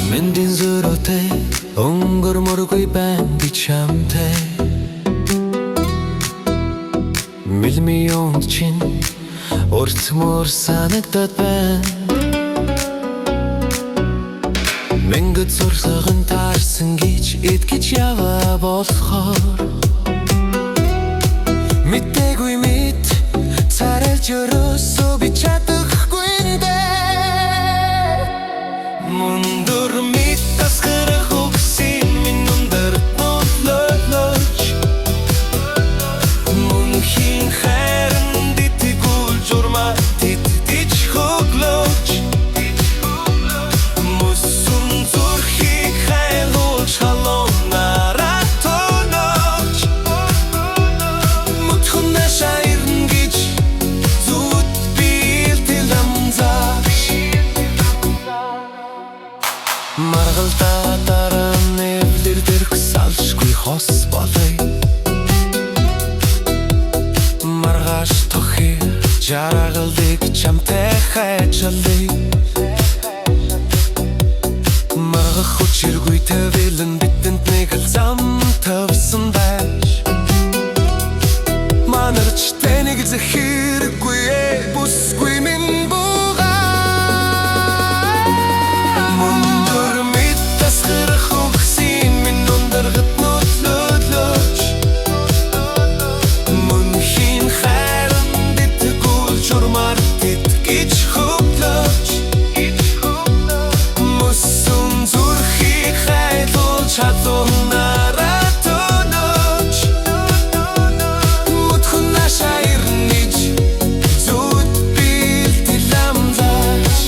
Мэндийн зөрөөтэй өнгөрмөргүй байна би чамтай Миллион чин уртмөр санагдаад байна Мэнгд зурсаган таарсан гэж итгэж яваа болохоор Мэдээгүй мэд царайлж өрөөсөө би чадахгүй нэ Мунdur мэд тасгарах үгсийн минь өндөр нотлож Мөнхийн хайранд итгэл журма тэтгэж хөглөж Мөсөн зүрхийг хайлуулж халуунаараа тонож Мутхуна шаирн гэж зүуд бэлтэл амзааш Маргалдаа дараа нэвлэр дэрх салшгүй хос болой Маргааш тохи жаргалыг чамтай хайчалый Маргах хүчиргүй тавилан бидэнд нэг л зам тавсан байж Манарч тэнийг захиргүй бүсгүй минь бугаа Мунdur мэд тасгарах үгсийн минь ундаргад нотлож Мөнхийн хайранд итгэл журмаар тэтгэж хөглөж Мөсөн зүрхийг хайлуулж халуунаараа тонож Мутхуна шаирниж зүуд бэлтэл амлаж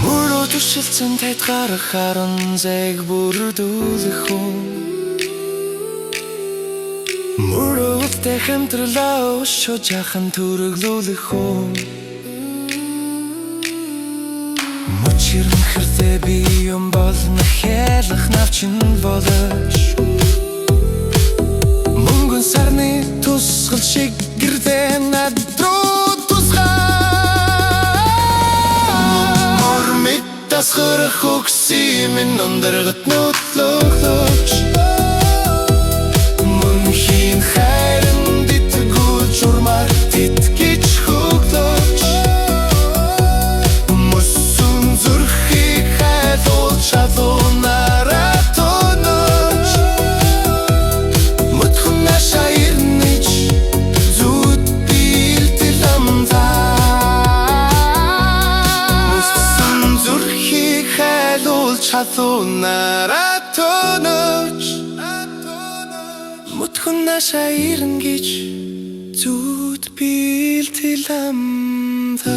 Мөрөө түшилцэн тайд гарах харан зайг бүрдүүлэх хүн Мөрөө үлдээ хамтралаа өшөө жахан түрэглүүлэх хүн Мөчирэн хэрдээ би юм болно хэлэх навчин болож Мөнгөн сарны тусгал шиг гэрдээ над руу тусгаа Мөр мэд тасгарах үгсийн минь ундаргад нотлож Мөнхийн хайранд итгэл журмаар тэтгэж хөглөж Мөсөн зүрхийг хайлуулж халуунаараа тонож Мутхуна шаирниж зүуд бэлтэл амлаж Мөсөн зүрхийг хайлуулж халуунаараа тонож Мутхуна шаирн гэж зүуд бэлтэл амлаж